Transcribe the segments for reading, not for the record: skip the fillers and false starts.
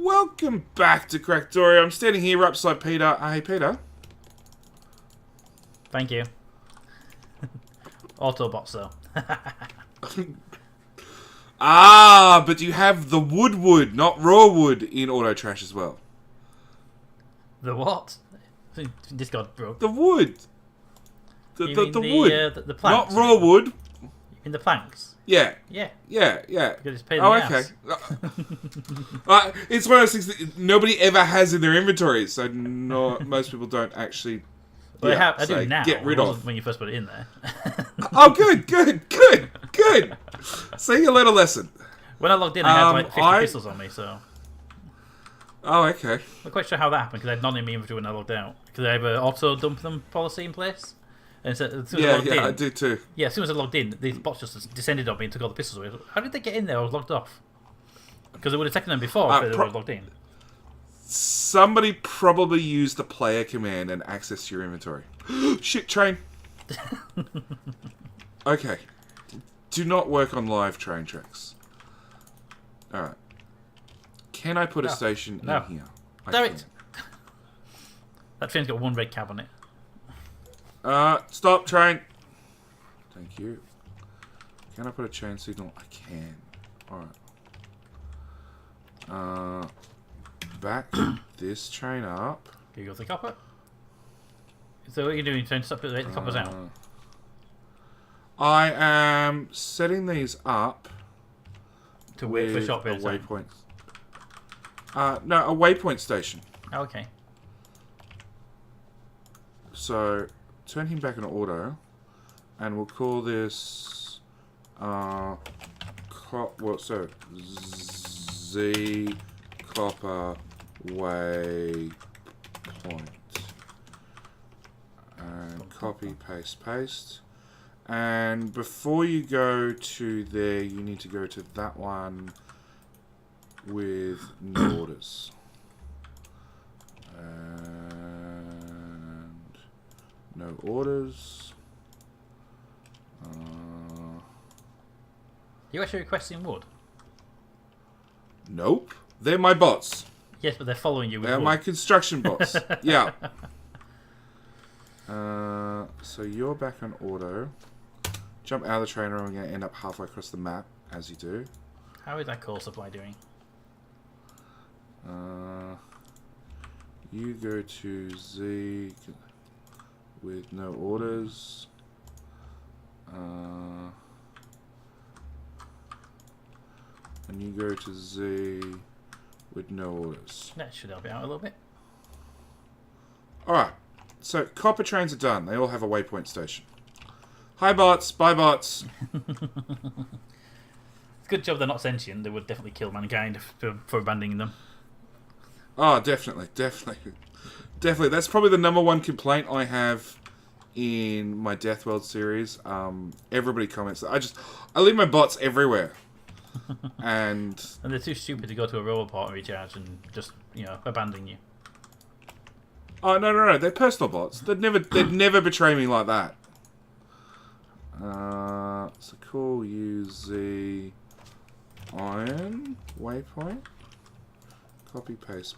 Welcome back to Cracktorio. I'm standing here right beside Peter. Hey, Peter. Thank you. Autobots, though. But you have the wood, not raw wood, in Auto Trash as well. The what? This got broke. The wood. The wood. The planks. Not raw wood. In the planks. Yeah. Yeah. Because it's pain in the ass. It's one of those things that nobody ever has in their inventory, so most people don't actually. Well, I do now. Get rid of when you first put it in there. Oh, good. See, you learned a lesson. When I logged in, I had like 50 pistols on me, so. Oh, okay. I'm not quite sure how that happened because I had none in my inventory when I logged out. Because I have an auto dump them policy in place. And so, as soon as I logged in, I do too. Yeah, as soon as I logged in, these bots just descended on me and took all the pistols away. How did they get in there? I was logged off. Because I would have taken them before if they were logged in. Somebody probably used the player command and accessed your inventory. Shit, train. Okay. Do not work on live train tracks. Alright. Can I put a station in here? Damn it! That train's got one red cab on it. Stop, train. Thank you. Can I put a chain signal? I can. Alright. Back this train up. Here goes the copper. So what are you doing? Trying to stop the coppers out? I am setting these up to wait for shop a waypoint. No, a waypoint station. Oh, okay. So turn him back in auto, and we'll call this Z copper waypoint, and copy paste. And before you go to there, you need to go to that one with new orders. And no orders. You actually requesting wood? Nope. They're my bots. Yes, but they're following you with They're wood. my construction bots. Yeah. So you're back on auto. Jump out of the train, and we're going to end up halfway across the map, as you do. How is that coal supply doing? You go to Z with no orders. And you go to Z with no orders. That should help you out a little bit. Alright, so copper trains are done. They all have a waypoint station. Hi bots, bye bots. It's a good job they're not sentient. They would definitely kill mankind for abandoning them. Oh, definitely. That's probably the #1 complaint I have in my Death World series. Everybody comments. I leave my bots everywhere. and they're too stupid to go to a robot and recharge and just, abandon you. Oh, no. They're personal bots. They'd never betray me like that. So cool, use the iron waypoint. Copy, paste.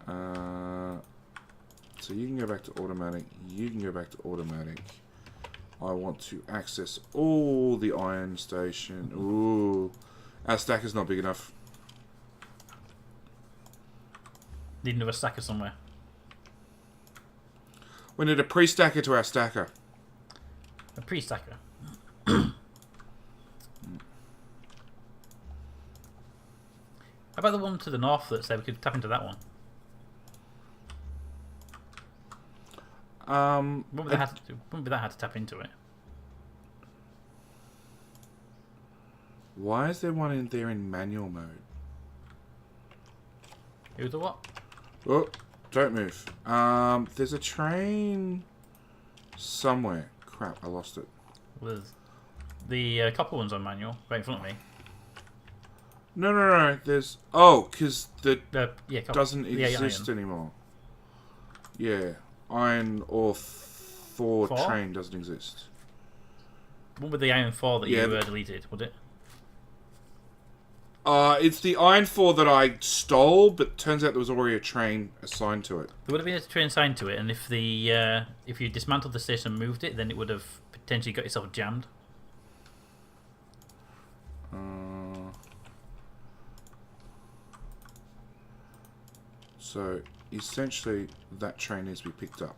So you can go back to automatic. You can go back to automatic. I want to access all the iron station. Ooh. Our stack is not big enough. Need another stacker somewhere. We need a pre-stacker to our stacker. A pre-stacker. How about the one to the north that said we could tap into that one? Wouldn't be that hard to tap into it. Why is there one in there in manual mode? Who's the what? Oh, don't move. There's a train somewhere. Crap, I lost it. With the copper one's on manual, right in front of me. No. There's because the doesn't exist anymore. Yeah, iron or Thor train doesn't exist. What with the iron 4 that you deleted, would it? It's the Iron 4 that I stole, but turns out there was already a train assigned to it. There would have been a train assigned to it, and if you dismantled the station and moved it, then it would have potentially got yourself jammed. So essentially, that train needs to be picked up.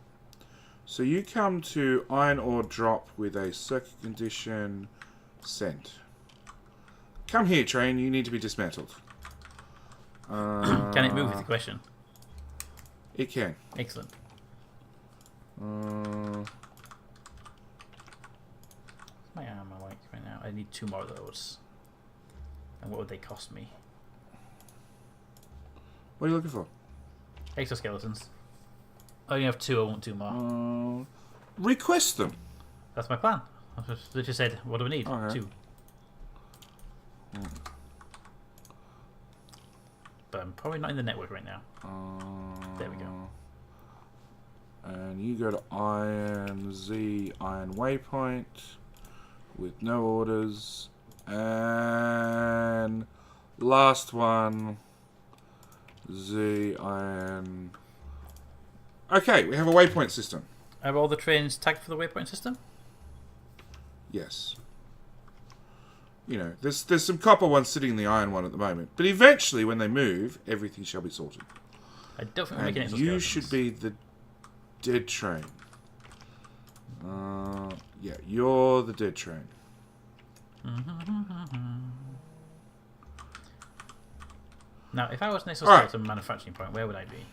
So you come to iron ore drop with a circuit condition sent. Come here, train. You need to be dismantled. Can it move is the question. It can. Excellent. My armor like right now. I need 2 more of those. And what would they cost me? What are you looking for? Exoskeletons. I only have 2. I want 2 more. Request them. That's my plan. I just said, what do we need? Okay. 2. But I'm probably not in the network right now. There we go. And you go to Iron Z, Iron Waypoint, with no orders. And last one, Z, Iron... Okay, we have a waypoint system. Are all the trains tagged for the waypoint system? Yes. You know, there's some copper ones sitting in the iron one at the moment. But eventually, when they move, everything shall be sorted. I don't think we're And making you should be the dead train. Yeah, you're the dead train. Now, if I was an exoskeleton manufacturing point, where would I be?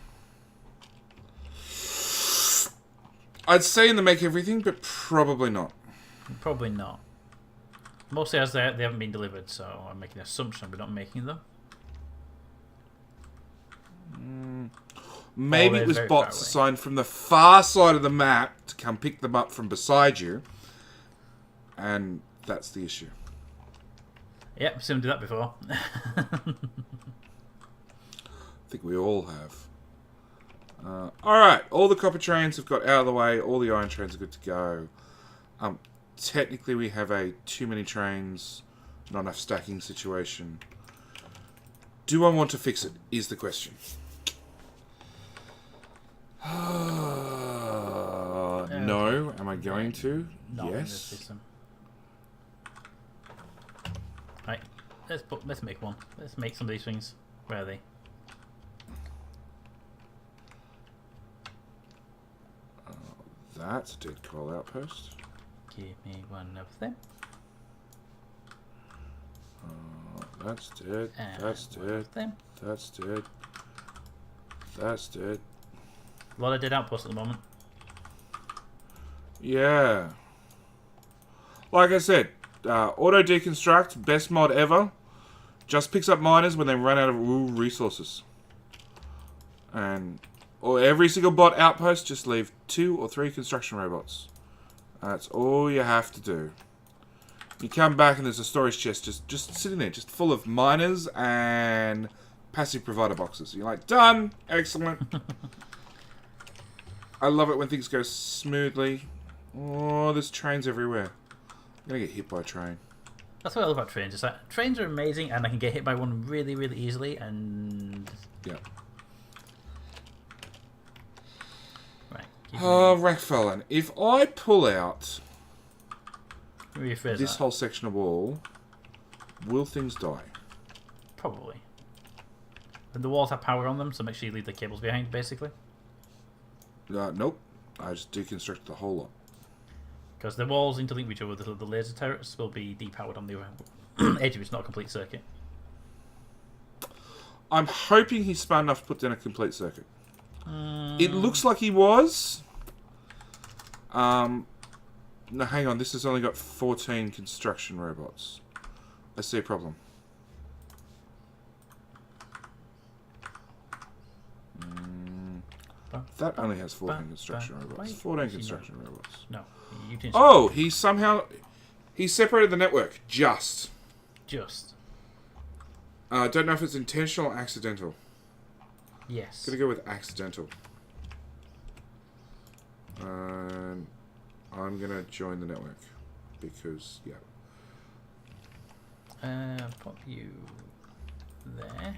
I'd say in the make everything, but probably not. Probably not. Mostly as they haven't been delivered, so I'm making an assumption we're not making them. Maybe it was bots assigned from the far side of the map to come pick them up from beside you. And that's the issue. Yep, I've seen them do that before. I think we all have. Alright, all the copper trains have got out of the way. All the iron trains are good to go. Technically, we have a too many trains, not enough stacking situation. Do I want to fix it, is the question. No. Am I going to? Not Yes. Right, let's make one. Let's make some of these things. Where are they? That's a dead coal outpost. Give me one of them. That's dead. And That's dead. them. That's dead. That's dead. A lot of dead outposts at the moment. Yeah. Like I said, auto deconstruct, best mod ever. Just picks up miners when they run out of resources. And or every single bot outpost, just leave 2 or 3 construction robots. That's all you have to do. You come back and there's a storage chest just sitting there, just full of miners and passive provider boxes. You're like, done! Excellent. I love it when things go smoothly. Oh, there's trains everywhere. I'm gonna get hit by a train. That's what I love about trains. Is that trains are amazing, and I can get hit by one really, really easily. And Yeah. right. Rackfallen, if I pull out Rephrase this that. whole section of wall, will things die? Probably. And the walls have power on them, so make sure you leave the cables behind, basically. Nope. I just deconstructed the whole lot. Because the walls interlink with each other, the laser turrets will be depowered on the edge if it's not a complete circuit. I'm hoping he's smart enough to put down a complete circuit. It looks like he was. No, hang on. This has only got 14 construction robots. I see a problem. That only has 14 construction robots. 14 construction robots. No, you didn't. Oh, he separated the network. Just. I don't know if it's intentional or accidental. Yes. Gonna go with accidental. And I'm gonna join the network because yeah. Pop you there.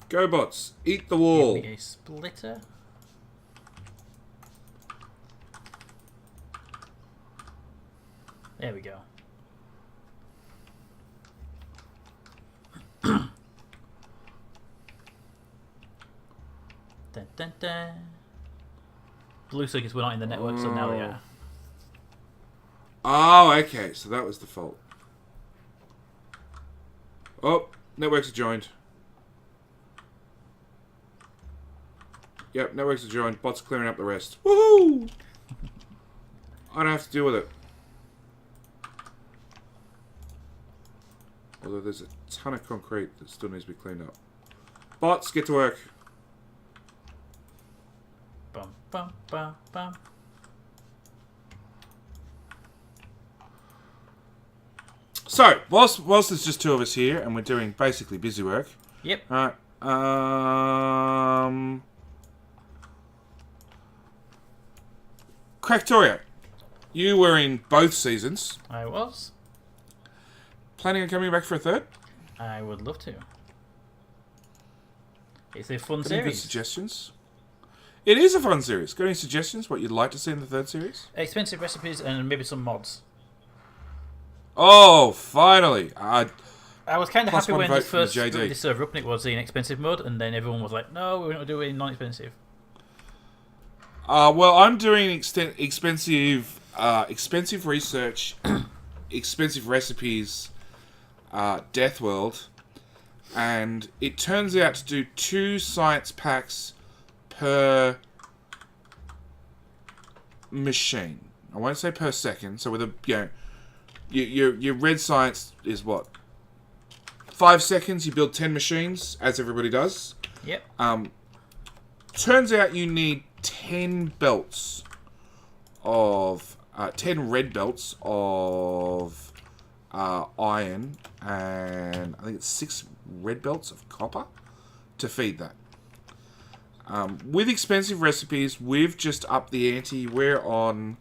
Go bots, eat the wall. Give me a splitter. There we go. Dun, dun, dun. Blue circuits were not in the network, so now they are. Oh, okay. So that was the fault. Oh, networks are joined. Yep, networks are joined. Bots clearing up the rest. Woohoo! I don't have to deal with it. Although there's a ton of concrete that still needs to be cleaned up. Bots, get to work. Bum, bum, bum, bum. So, whilst there's just two of us here and we're doing basically busy work. Yep. Alright. Cracktorio. You were in both seasons. I was. Planning on coming back for a third? I would love to. It's a fun Got any good series. suggestions? It is a fun series. Got any suggestions what you'd like to see in the third series? Expensive recipes and maybe some mods. Oh, finally! I was kind of happy when vote they from the first JD. screwed this server up and it was in expensive mode, and then everyone was like, no, we're not doing non-expensive. Well, I'm doing expensive research, expensive recipes, Death World, and it turns out to do 2 science packs per machine. I won't say per second. So with a your red science is what? 5 seconds. You build 10 machines, as everybody does. Yep. Turns out you need 10 belts of 10 red belts of iron, and I think it's 6 red belts of copper to feed that. With expensive recipes, we've just upped the ante. We're on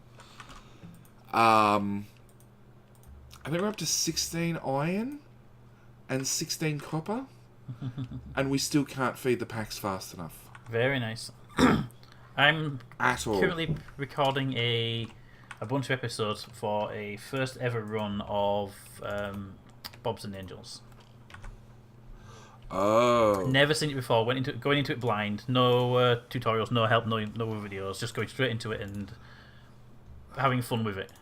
I think we're up to 16 iron and 16 copper, and we still can't feed the packs fast enough. Very nice. I'm At all. currently recording a bunch of episodes for a first ever run of Bobs and Angels. Oh. Never seen it before. Going into it blind. No tutorials, no help, no videos. Just going straight into it and having fun with it.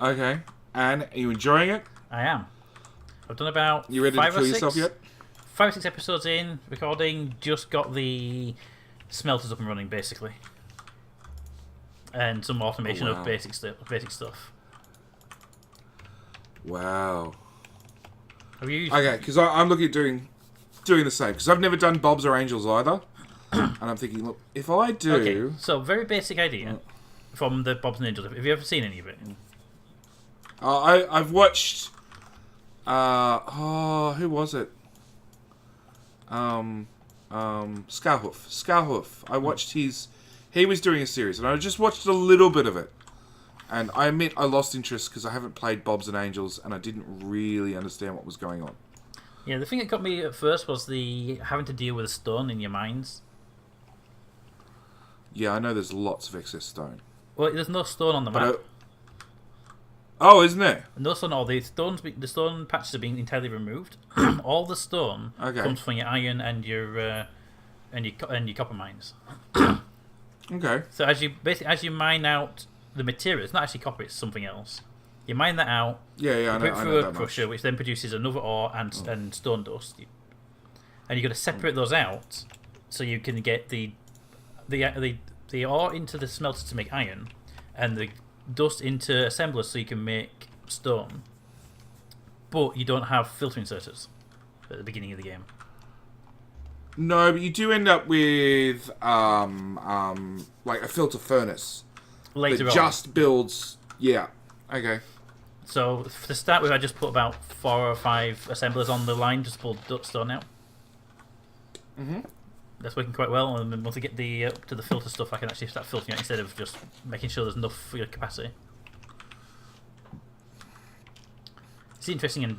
Okay. And are you enjoying it? I am. I've done about You ready to kill yourself yet? 5 or 6 episodes in, recording, just got the smelters up and running, basically. And some automation of basic stuff. Wow. Have you? Okay, because I'm looking at doing the same. Because I've never done Bobs or Angels either. And I'm thinking, look, if I do... Okay, so very basic idea from the Bobs and Angels. Have you ever seen any of it? I've watched... who was it? Scarhoof. I watched his... He was doing a series, and I just watched a little bit of it. And I admit I lost interest because I haven't played Bobs and Angels, and I didn't really understand what was going on. Yeah, the thing that got me at first was the having to deal with a stone in your mines. Yeah, I know there's lots of excess stone. Well, there's no stone on the map. Oh, isn't there? No stone. All the stone patches are being entirely removed. All the stone comes from your iron and your copper mines. Okay. So as you mine out the material, it's not actually copper; it's something else. You mine that out. Yeah, I know. Put it through a crusher, which then produces another ore and stone dust. And you've got to separate those out so you can get the ore into the smelter to make iron, and the dust into assemblers so you can make stone. But you don't have filter inserters at the beginning of the game. No, but you do end up with like a filter furnace Later that just builds. Yeah. Okay. So to start with, I just put about 4 or 5 assemblers on the line just to pull stone out. That's working quite well, and then once I get to the filter stuff, I can actually start filtering it instead of just making sure there's enough for your capacity. It's interesting and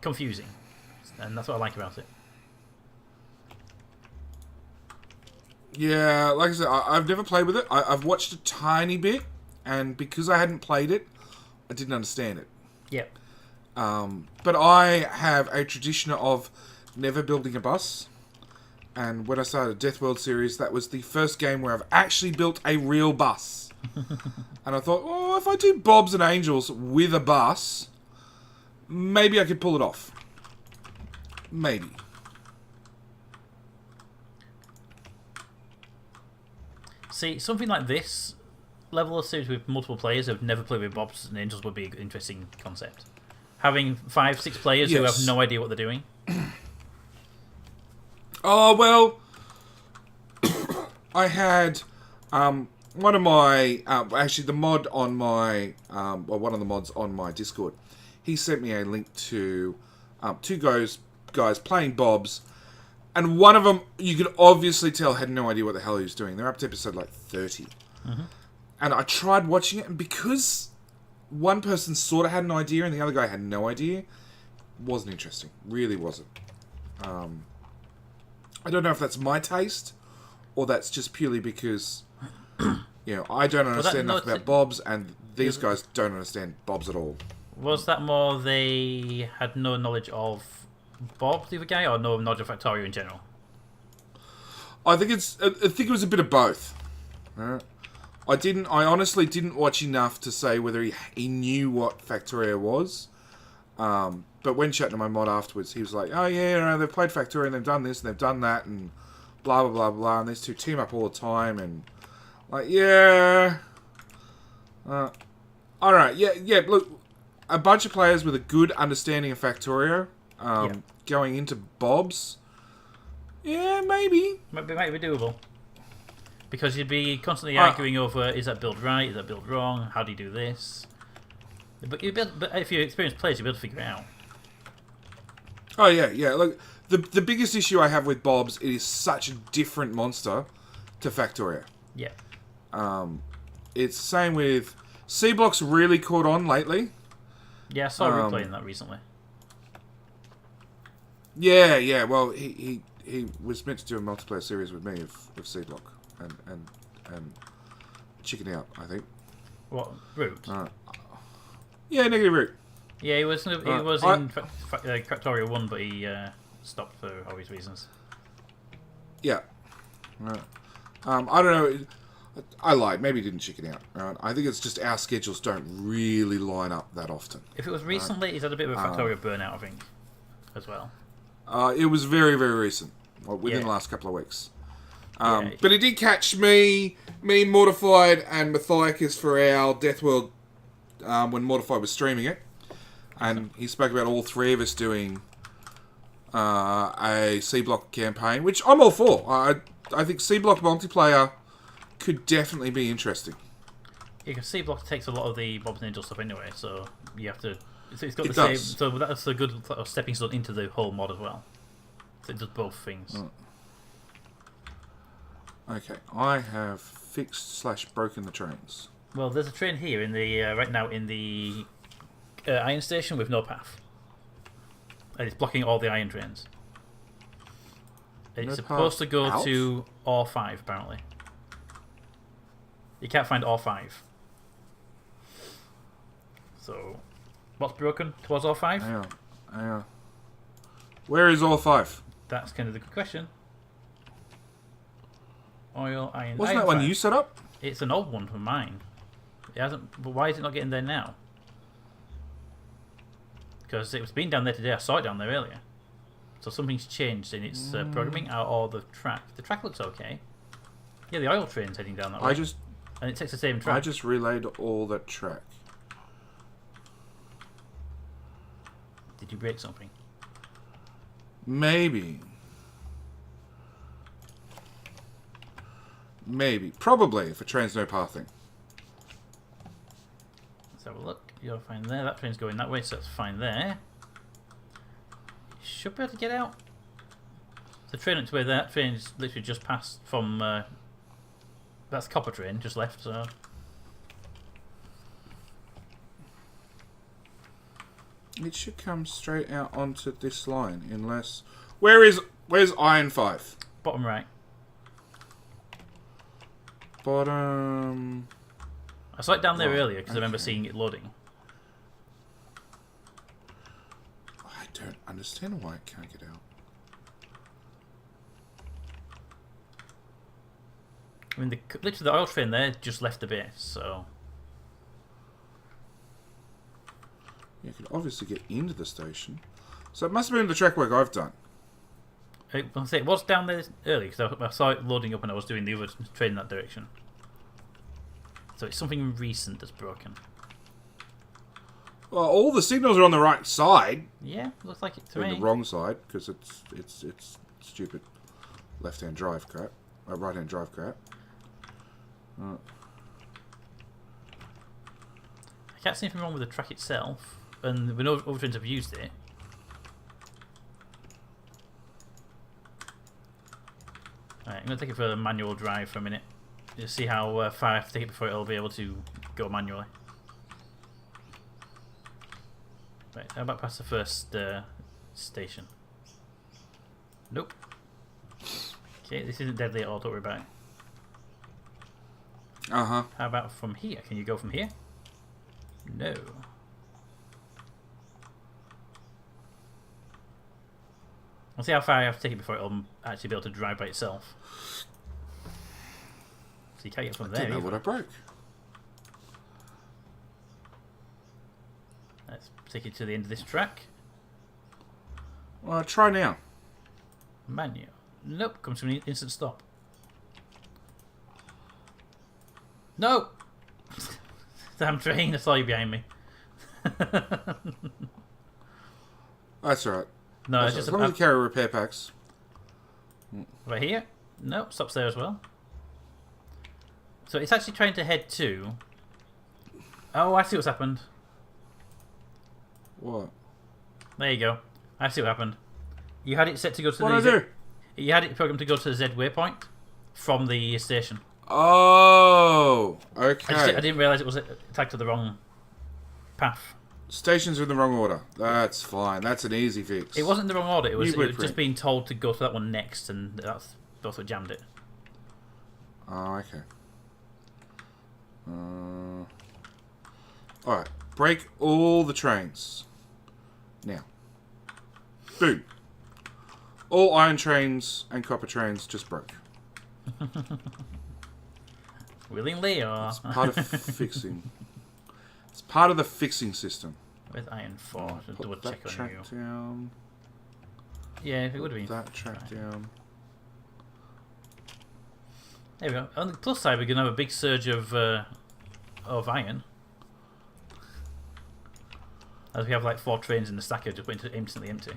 confusing, and that's what I like about it. Yeah, like I said, I've never played with it. I've watched a tiny bit, and because I hadn't played it, I didn't understand it. Yep. But I have a tradition of never building a bus. And when I started Death World series, that was the first game where I've actually built a real bus. And I thought, oh, if I do Bobs and Angels with a bus, maybe I could pull it off. Maybe. See, something like this level of series with multiple players who've never played with Bobs and Angels would be an interesting concept. Having 5-6 players who have no idea what they're doing. Oh, well, I had one of my, actually the mod on my, well, one of the mods on my Discord, he sent me a link to two guys playing Bobs, and one of them, you could obviously tell, had no idea what the hell he was doing. They're up to episode like 30. Mm-hmm. And I tried watching it, and because one person sort of had an idea and the other guy had no idea, it wasn't interesting. Really wasn't. I don't know if that's my taste, or that's just purely because, I don't understand enough about Bobs, and these guys don't understand Bobs at all. Was that more they had no knowledge of Bob, the other guy, or no knowledge of Factorio in general? I think it was a bit of both. I honestly didn't watch enough to say whether he knew what Factorio was. But when chatting to my mod afterwards, he was like, oh yeah, they've played Factorio and they've done this and they've done that and blah, blah, blah, blah. And these two team up all the time and like, yeah. Alright, yeah, look, a bunch of players with a good understanding of Factorio going into Bobs, yeah, maybe. Might be doable. Because you'd be constantly arguing over, is that build right, is that build wrong, how do you do this? But if you're experienced players, you'll be able to figure it out. Oh, yeah. Look, the biggest issue I have with Bobs, it is such a different monster to Factorio. Yeah. It's the same with... C-Block's really caught on lately. Yeah, I saw Rick playing that recently. Yeah. Well, he was meant to do a multiplayer series with me of C-Block. And chicken out, I think. What? Root? Yeah, negative root. Yeah, he was in Cracktorio 1, but he stopped for obvious reasons. Yeah. I don't know. I lied. Maybe he didn't chicken out. Right? I think it's just our schedules don't really line up that often. If it was recently, he's had a bit of a Factorio burnout, I think, as well. It was very, very recent. Within the last couple of weeks. But it did catch me, Mortified, and Matthias for our Death World when Mortified was streaming it. And he spoke about all three of us doing a C-Block campaign, which I'm all for. I think C-Block multiplayer could definitely be interesting. Yeah, because C-Block takes a lot of the Bob's Angel stuff anyway, so you have to... It's got it the same... does. So that's a good stepping stone into the whole mod as well. So it does both things. Okay, I have fixed/broken the trains. Well, there's a train here in the right now in the iron station with no path, and it's blocking all the iron trains. It's supposed to go to R5 apparently. You can't find R5. So, what's broken towards R5? Hang on. Where is R5? That's kind of the good question. Oil, iron. Wasn't that one you set up? It's an old one from mine. It hasn't. But why is it not getting there now? Because it was been down there today. I saw it down there earlier. So something's changed in its programming or the track. The track looks okay. Yeah, the oil train's heading down that way. And it takes the same track. I just relayed all that track. Did you break something? Maybe. Probably, if a train's no pathing. Let's have a look. You're fine there. That train's going that way, so that's fine there. You should be able to get out. The train up to where that train's literally just passed from... that's copper train, just left, so... It should come straight out onto this line, unless... Where's iron 5? Bottom right. Bottom... I saw it down there Right, earlier because I remember okay. seeing it loading. I don't understand why it can't get out. I mean, literally the oil train there just left the base, so... You can obviously get into the station. So it must have been the track work I've done. I'll say it was down there earlier because I saw it loading up and I was doing the other train in that direction. So it's something recent that's broken. Well, all the signals are on the right side. Yeah, looks like it to On me. the wrong side, because it's stupid left-hand drive crap. Right-hand drive crap. I can't see anything wrong with the track itself, and we know other trains have used it. Alright, I'm going to take it for a manual drive for a minute. Just see how far I have to take it before it'll be able to go manually. Right, how about past the first station? Nope. Okay, this isn't deadly at all, don't worry about it. Uh-huh. How about from here? Can you go from here? No. I'll see how far I have to take it before it'll actually be able to drive by itself. So you can't get from I there. don't know either. what I broke. Let's take it to the end of this track. Well, try now. Manual. Nope, comes from an instant stop. No! Damn train, I saw you behind me. That's alright. No, it's As just long as you carry repair packs. right here. Nope, stops there as well. So it's actually trying to head to... Oh, I see what's happened. What? There you go. I see what happened. You had it set to go to What the did I do? You had it programmed to go to the Z waypoint from the station. Oh, okay. I didn't realise it was tagged to the wrong path. Stations are in the wrong order. That's fine. That's an easy fix. It wasn't in the wrong order. It was blueprint. just being told to go to that one next, and that's what jammed it. Oh, okay. Alright. Break all the trains. Now. Boom. All iron trains and copper trains just broke. Willingly, or It's part of fixing. It's part of the fixing system. with iron 4? Just double Put check that on track you. down. Yeah, it would have been. That track down. There we go. On the plus side, we're going to have a big surge of iron. As we have like 4 trains in the stacker just went instantly empty.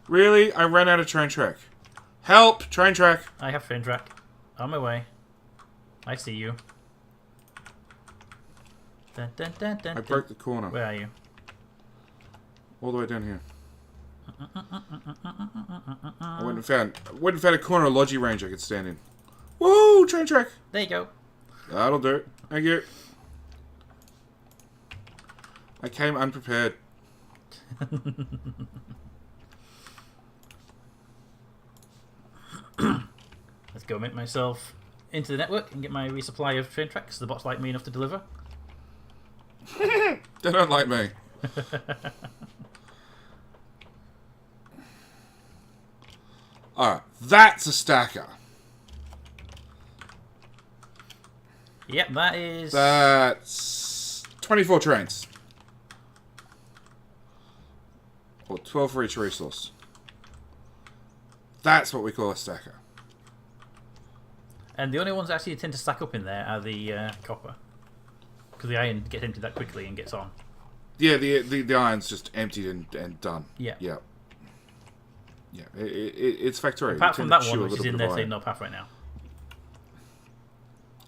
Really? I ran out of train track. Help! Train track! I have train track. On my way. I see you. Dun, dun, dun, dun, I broke the corner. Where are you? All the way down here. I went and found a corner of Logi range I could stand in. Woo! Train track! There you go. That'll do. Thank you. I came unprepared. Let's go make myself into the network and get my resupply of train tracks. The bots like me enough to deliver. They don't like me. Alright, that's a stacker. Yep, that is... That's 24 trains. Or 12 for each resource. That's what we call a stacker. And the only ones that actually tend to stack up in there are the copper. Because the iron gets emptied that quickly and gets on. Yeah, the iron's just emptied and done. Yeah. Yeah. Yeah, it's Factorio. Apart You from tend that to chew one, a which is little in bit there of saying iron. no path right now.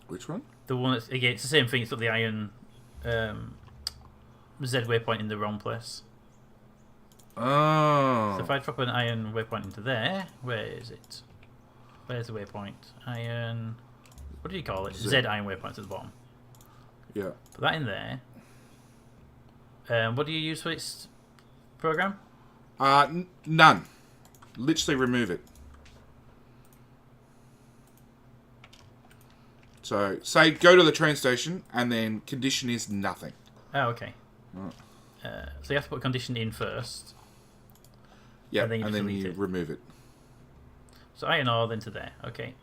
Which one? The one that's, again, it's the same thing. It's got the iron Z waypoint in the wrong place. Oh. So if I drop an iron waypoint into there, where is it? Where's the waypoint? Iron... What do you call it? Z. Z iron waypoint at the bottom. Yeah. Put that in there. What do you use for its program? None. Literally remove it. So, say go to the train station, and then condition is nothing. Oh, okay. Oh. So you have to put condition in first. Yeah, and then you remove it. So iron ore then to there. Okay.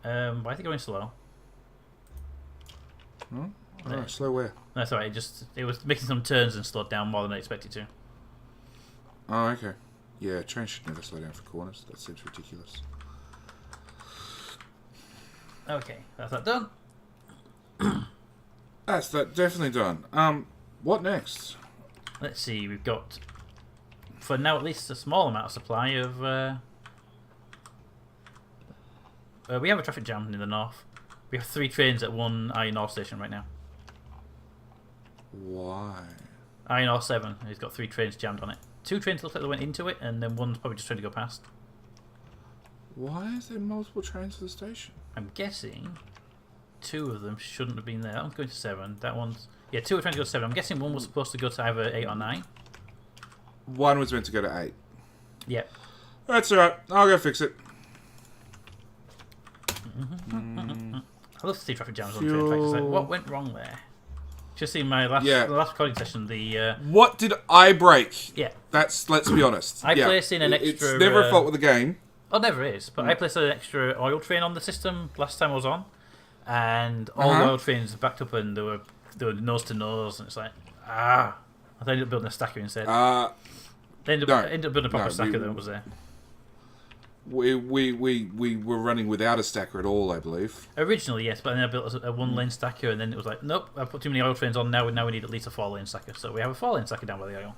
Why is it going slow? Oh, slow where? That's alright. It was making some turns and slowed down more than I expected to. Oh, okay. Yeah, train should never slow down for corners. That seems ridiculous. Okay, that's that done. That's that definitely done. What next? Let's see. We've got, for now at least, a small amount of supply of. We have a traffic jam in the north. We have 3 trains at one iron ore station right now. Why? Iron ore 7. He's got 3 trains jammed on it. 2 trains look like they went into it, and then one's probably just trying to go past. Why is there multiple trains for the station? I'm guessing 2 of them shouldn't have been there. That one's going to 7. That one's... Yeah, 2 are trying to go to 7. I'm guessing one was supposed to go to either 8 or 9. One was meant to go to 8. Yep. That's alright. I'll go fix it. I love to see traffic jams on train tracks. Like, what went wrong there? Just in my last recording session, what did I break? Yeah. Let's be honest. I placed in an extra... It's never a fault with the game. Oh, never is. But I placed an extra oil train on the system last time I was on. And all the oil trains backed up and they were nose to nose. And it's like, I ended up building a stacker instead. They ended up building a proper stacker that was there. We were running without a stacker at all, I believe. Originally, yes, but then I built a 1-lane stacker, and then it was like, nope, I put too many oil trains on. Now we need at least a 4-lane stacker. So we have a 4-lane stacker down by the oil.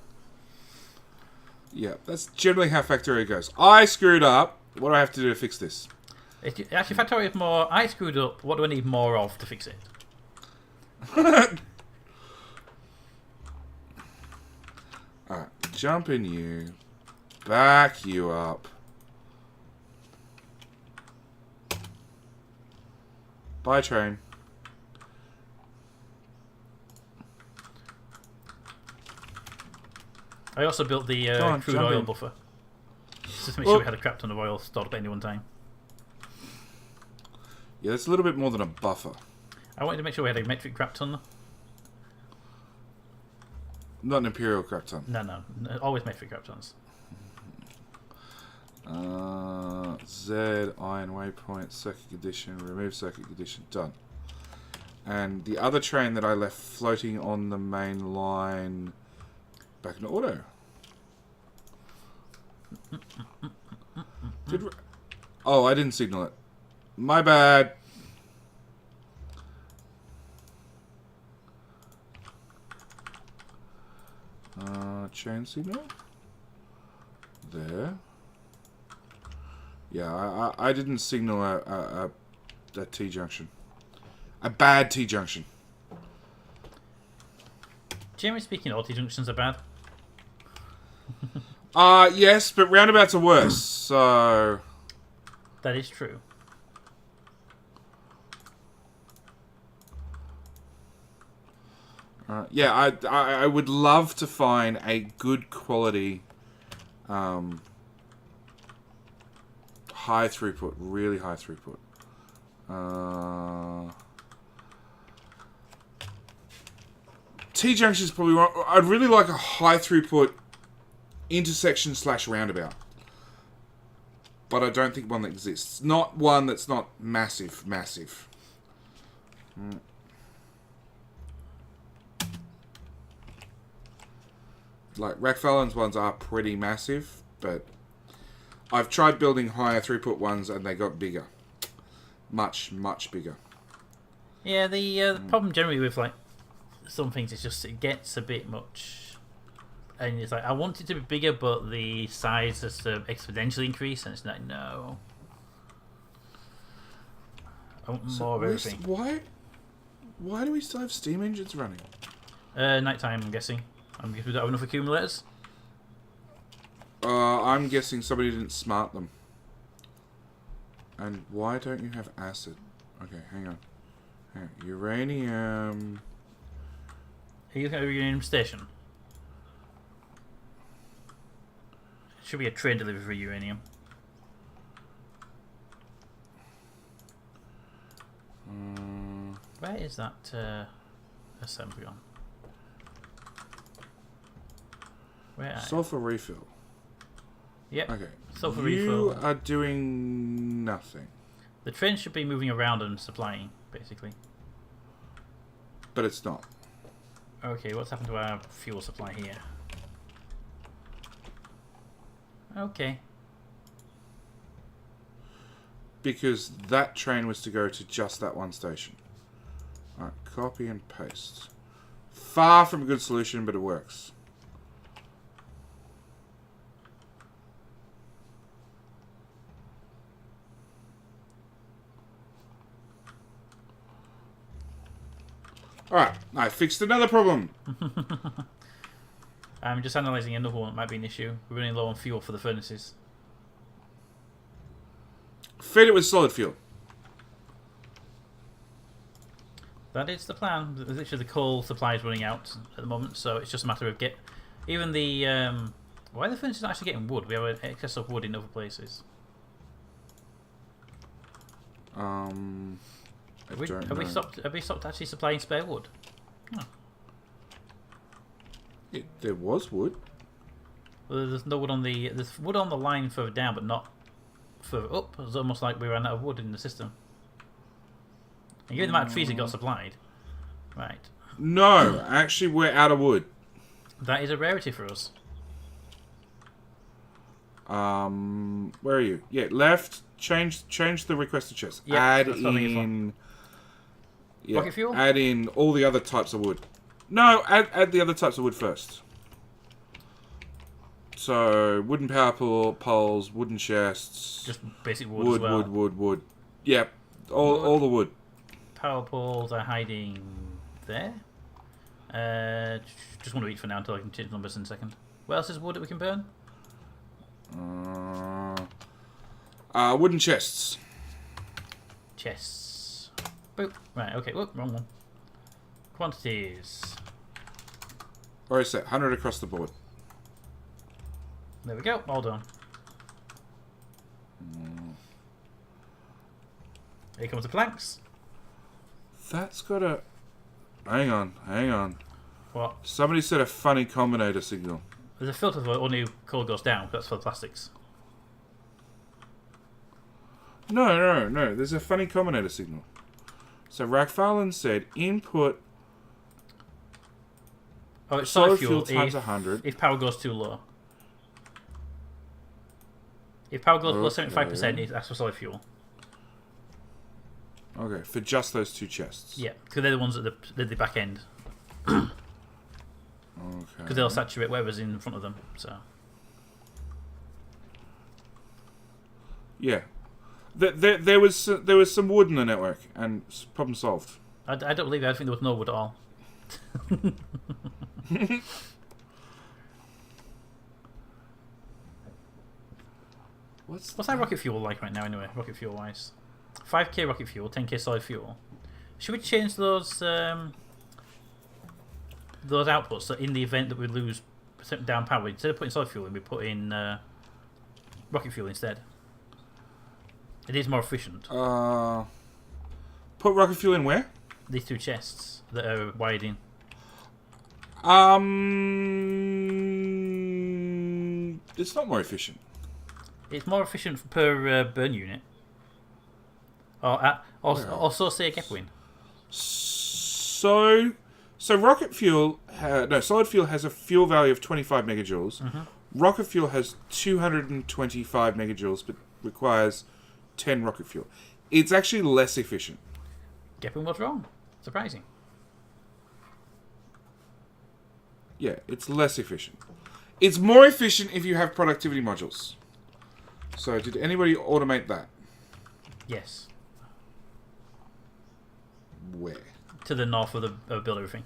Yeah, that's generally how Factorio goes. I screwed up. What do I have to do to fix this? Actually, Factorio is more. I screwed up. What do I need more of to fix it? Alright, jump in you. Back you up. Bye, train. I also built the crude oil buffer. Just to make sure we had a crap ton of oil stored up at any one time. Yeah, that's a little bit more than a buffer. I wanted to make sure we had a metric crap ton. Not an imperial crap ton. No. Always metric crap tons. Z, iron waypoint, circuit condition, remove circuit condition, done. And the other train that I left floating on the main line, back in auto. Oh, I didn't signal it. My bad. Chain signal. There. Yeah, I didn't signal a T-junction. A bad T-junction. Generally speaking, all T-junctions are bad. Yes, but roundabouts are worse, so... That is true. Yeah, I would love to find a good quality, high throughput, really high throughput. T-junction is probably wrong. I'd really like a high throughput intersection / roundabout, but I don't think one that exists. Not one that's not massive. Like, Rackfallen's ones are pretty massive, but I've tried building higher throughput ones and they got bigger. Much bigger. Yeah, the problem generally with, like, some things is just it gets a bit much. And it's like, I want it to be bigger, but the size has to exponentially increase, and it's like, no. I want more of everything. Why do we still have steam engines running? Nighttime, I'm guessing. I'm guessing we don't have enough accumulators. I'm guessing somebody didn't smart them. And why don't you have acid? Okay, hang on. Uranium. Are you looking at a uranium station? Should be a train delivery for uranium. Where is that assembly on? Where? Sulfur refill. Yep. Okay. Sulfur You refill. are doing nothing. The train should be moving around and supplying, basically. But it's not. Okay, what's happened to our fuel supply here? Okay. Because that train was to go to just that one station. Alright, copy and paste. Far from a good solution, but it works. Alright, I fixed another problem. I'm just analysing another one that might be an issue. We're running low on fuel for the furnaces. Feed it with solid fuel. That is the plan. Literally, the coal supply is running out at the moment, so it's just a matter of even the why are the furnaces not actually getting wood? We have an excess of wood in other places. I don't Have we know. stopped actually supplying spare wood? Oh. There was wood. Well, there's no wood on there's wood on the line further down, but not further up. It's almost like we ran out of wood in the system. And given the amount of trees that got supplied, right? No, actually, we're out of wood. That is a rarity for us. Where are you? Yeah, left. Change the requested chest. Yep, add that's what I'm looking in. Yeah, Rocket fuel? Add in all the other types of wood. No, add the other types of wood first. So wooden power poles, wooden chests, Just basic wood as well. wood. Yep, all the wood. Power poles are hiding there. Just want to eat for now until I can change numbers in a second. What else is wood that we can burn? Wooden chests. Chests. Boop. Right, okay. Whoop, wrong one. Quantities. Or is that 100 across the board? There we go. All done. Here comes the planks. That's got a... Hang on. What? Somebody said a funny combinator signal. There's a filter for only coal goes down. That's for the plastics. No. There's a funny combinator signal. So Rackfarlane said input It's solid solid fuel fuel times 100. if power goes too low. If power goes below Okay. 75%, that's for solid fuel. Okay, for just those two chests. Yeah, because they're the ones at the back end. Okay. Because they'll saturate whatever's in front of them. So Yeah. There was some wood in the network, and problem solved. I don't believe it. I think there was no wood at all. What's What's our rocket fuel like right now, anyway? Rocket fuel wise, 5k rocket fuel, 10k solid fuel. Should we change those outputs so in the event that we lose down power, instead of putting solid fuel in, we put in rocket fuel instead? It is more efficient. Put rocket fuel in where? These two chests that are wired in. It's not more efficient. It's more efficient per burn unit. Also say a Gepwin. So rocket fuel, solid fuel has a fuel value of 25 megajoules. Mm-hmm. Rocket fuel has 225 megajoules, but requires 10 rocket fuel. It's actually less efficient. Gepwin was wrong. Surprising. Yeah, it's less efficient. It's more efficient if you have productivity modules. So, did anybody automate that? Yes. Where? To the north of the build everything.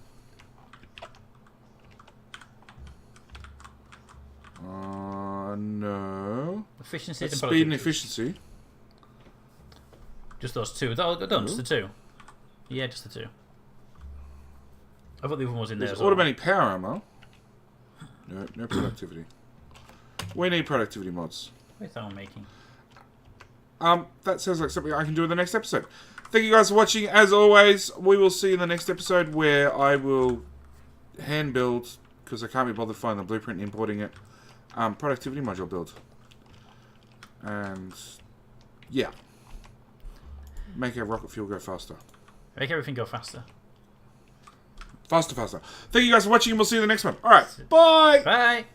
No. Efficiency That's and speed and productivity. efficiency. Just those two. That all got done. Just the two. Yeah, just the two. I thought the other one was in there There's as well. automatic power ammo. No productivity. We need productivity mods. With our making. That sounds like something I can do in the next episode. Thank you guys for watching. As always, we will see you in the next episode where I will hand build, because I can't be bothered finding the blueprint and importing it, productivity module build. And, yeah. Make our rocket fuel go faster. Make everything go faster. Faster, faster. Thank you guys for watching, and we'll see you in the next one. Alright, bye! Bye!